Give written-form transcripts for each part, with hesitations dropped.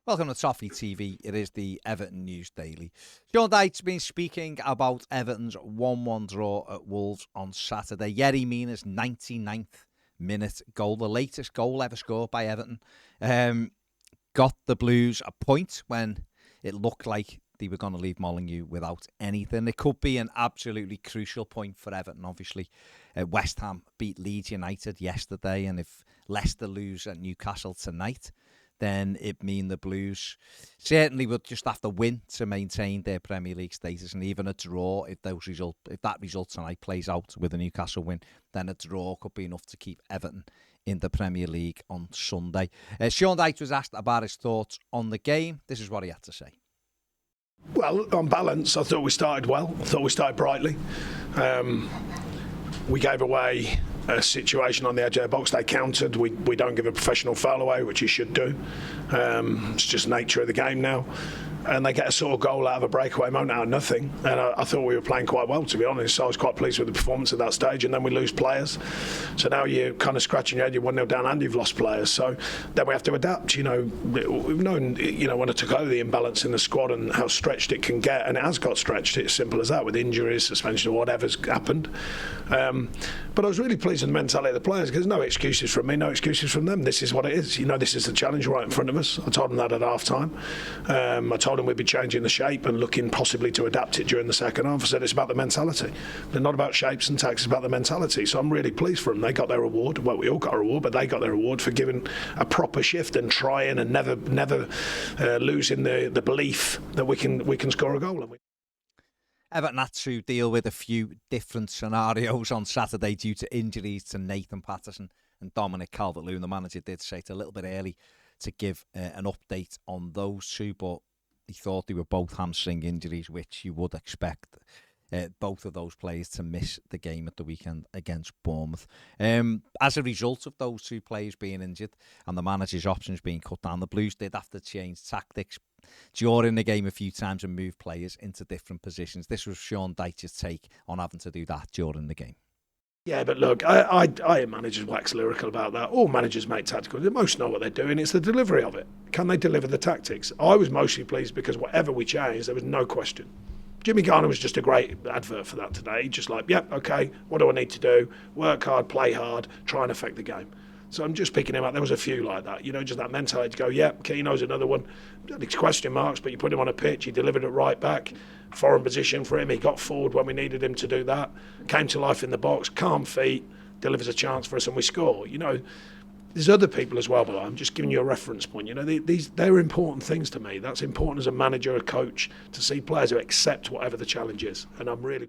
Welcome to Toffee TV. It is the Everton News Daily. Sean Dyche's been speaking about Everton's 1-1 draw at Wolves on Saturday. Yerry Mina's 99th minute goal, the latest goal ever scored by Everton, got the Blues a point when it looked like they were going to leave Molineux without anything. It could be an absolutely crucial point for Everton, obviously. West Ham beat Leeds United yesterday, and if Leicester lose at Newcastle tonight, then it means the Blues certainly would just have to win to maintain their Premier League status, and even a draw, if that result tonight plays out with a Newcastle win, then a draw could be enough to keep Everton in the Premier League on Sunday. Sean Dyche was asked about his thoughts on the game. This is what he had to say. Well, on balance, I thought we started well. I thought we started brightly. We gave away a situation on the edge of the box. They countered. We don't give a professional foul away, which you should do. It's just nature of the game now. And they get a sort of goal out of a breakaway moment out of nothing. And I thought we were playing quite well, to be honest. So I was quite pleased with the performance at that stage. And then we lose players. So now you're kind of scratching your head. You're 1-0 down and you've lost players. So then we have to adapt. We've known, when I took over the imbalance in the squad and how stretched it can get. And it has got stretched. It's simple as that, with injuries, suspension, or whatever's happened. But I was really pleased with the mentality of the players, because there's no excuses from me, no excuses from them. This is what it is. This is the challenge right in front of us. I told them that at half-time. I told them we'd be changing the shape and looking possibly to adapt it during the second half. I said it's about the mentality. They're not about shapes and tactics, it's about the mentality. So I'm really pleased for them. They got their reward. Well, we all got a reward, but they got their reward for giving a proper shift and trying and never losing the belief that we can score a goal. Everton had to deal with a few different scenarios on Saturday due to injuries to Nathan Patterson and Dominic Calvert-Lewin. The manager did say it's a little bit early to give an update on those two, but he thought they were both hamstring injuries, which you would expect both of those players to miss the game at the weekend against Bournemouth. As a result of those two players being injured and the manager's options being cut down, the Blues did have to change tactics during the game a few times and move players into different positions. This was Sean Dyche's take on having to do that during the game. Yeah, but look, I hear managers wax lyrical about that. All managers make tactical. Most know what they're doing. It's the delivery of it. Can they deliver the tactics? I was mostly pleased because whatever we changed, there was no question. Jimmy Garner was just a great advert for that today. Just like, okay, what do I need to do? Work hard, play hard, try and affect the game. So I'm just picking him up. There was a few like that, just that mentality to go, Keno's another one. It's question marks, but you put him on a pitch, he delivered it right back. Foreign position for him, he got forward when we needed him to do that. Came to life in the box, calm feet, delivers a chance for us and we score. There's other people as well, but I'm just giving you a reference point. They're important things to me. That's important as a manager, a coach, to see players who accept whatever the challenge is. And I'm really...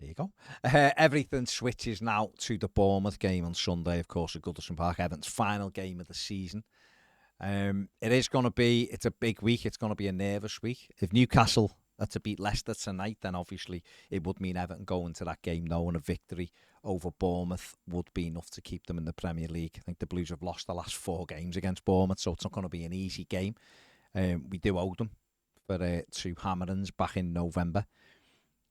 There you go. Everything switches now to the Bournemouth game on Sunday, of course, at Goodison Park. Everton's final game of the season. It's a big week. It's going to be a nervous week. If Newcastle are to beat Leicester tonight, then obviously it would mean Everton going to that game knowing a victory over Bournemouth would be enough to keep them in the Premier League. I think the Blues have lost the last 4 games against Bournemouth, so it's not going to be an easy game. We do owe them for 2 hammerings back in November.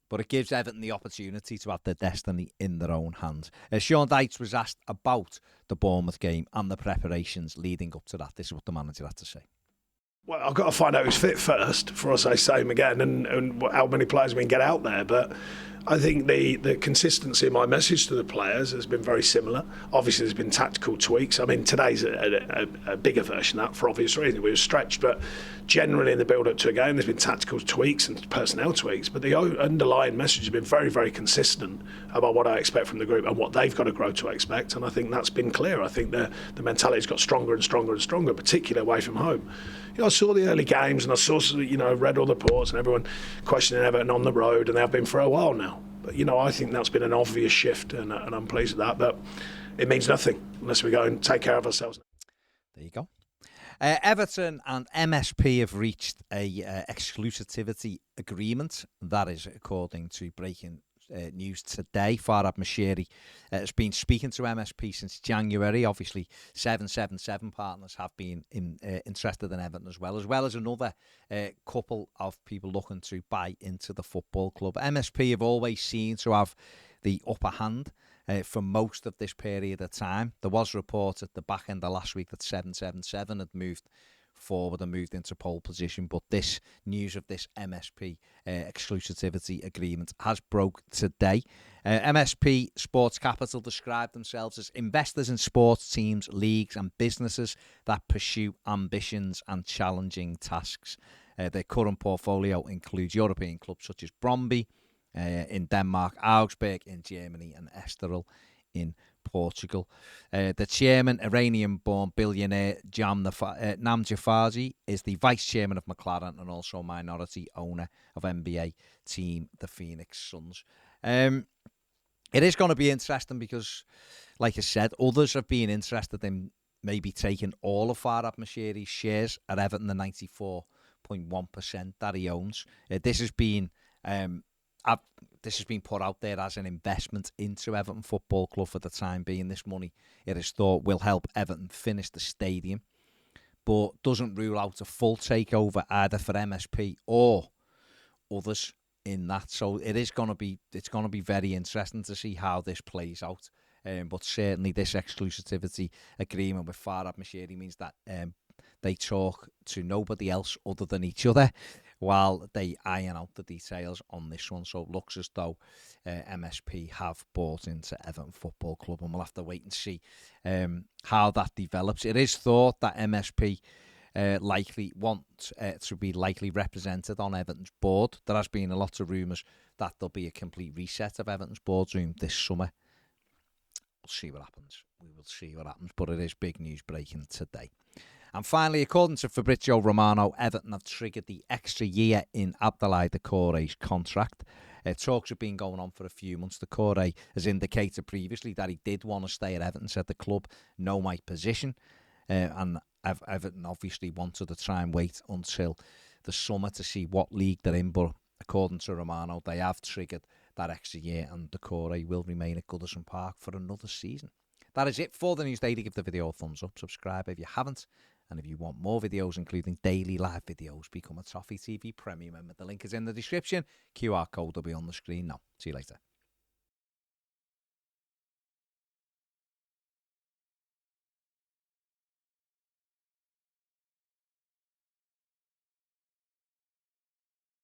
But it gives Everton the opportunity to have their destiny in their own hands. Sean Dyche was asked about the Bournemouth game and the preparations leading up to that. This is what the manager had to say. Well, I've got to find out who's fit first before I say same again and how many players we can get out there. But I think the consistency of my message to the players has been very similar. Obviously, there's been tactical tweaks. I mean, today's a bigger version of that for obvious reasons. We were stretched, but generally in the build-up to a game, there's been tactical tweaks and personnel tweaks. But the underlying message has been very, very consistent about what I expect from the group and what they've got to grow to expect. And I think that's been clear. I think the mentality's got stronger and stronger and stronger, particularly away from home. I saw the early games and I saw, read all the reports and everyone questioning Everton on the road, and they have been for a while now. But, I think that's been an obvious shift and I'm pleased with that. But it means nothing unless we go and take care of ourselves. There you go. Everton and MSP have reached a exclusivity agreement. That is according to breaking news today. Farhad Moshiri has been speaking to MSP since January. Obviously, 777 partners have been interested in Everton as well as another couple of people looking to buy into the football club. MSP have always seemed to have the upper hand for most of this period of time. There was a report at the back end of last week that 777 had moved forward and moved into pole position. But this news of this MSP exclusivity agreement has broke today. MSP Sports Capital described themselves as investors in sports teams, leagues and businesses that pursue ambitions and challenging tasks. Their current portfolio includes European clubs such as Brøndby in Denmark, Augsburg in Germany and Estoril in Portugal. The chairman, Iranian-born billionaire Namja Farzi, is the vice chairman of McLaren and also minority owner of NBA team the Phoenix Suns. It is going to be interesting because, like I said, others have been interested in maybe taking all of Farhad Moshiri's shares at Everton, the 94.1% that he owns. This has been put out there as an investment into Everton Football Club for the time being. This money, it is thought, will help Everton finish the stadium, but doesn't rule out a full takeover either for MSP or others in that. So it's going to be very interesting to see how this plays out. But certainly this exclusivity agreement with Farhad Moshiri means that they talk to nobody else other than each other while they iron out the details on this one. So it looks as though MSP have bought into Everton Football Club, and we'll have to wait and see how that develops. It is thought that MSP likely want to be represented on Everton's board. There has been a lot of rumours that there'll be a complete reset of Everton's boardroom this summer. We'll see what happens. We will see what happens, but it is big news breaking today. And finally, according to Fabrizio Romano, Everton have triggered the extra year in Abdoulaye Doucoure's contract. Talks have been going on for a few months. Doucoure has indicated previously that he did want to stay at Everton, said the club know my position. And Everton obviously wanted to try and wait until the summer to see what league they're in. But according to Romano, they have triggered that extra year and Doucoure will remain at Goodison Park for another season. That is it for the News Daily. Give the video a thumbs up, subscribe if you haven't. And if you want more videos, including daily live videos, become a Toffee TV Premium member. The link is in the description. QR code will be on the screen now. See you later.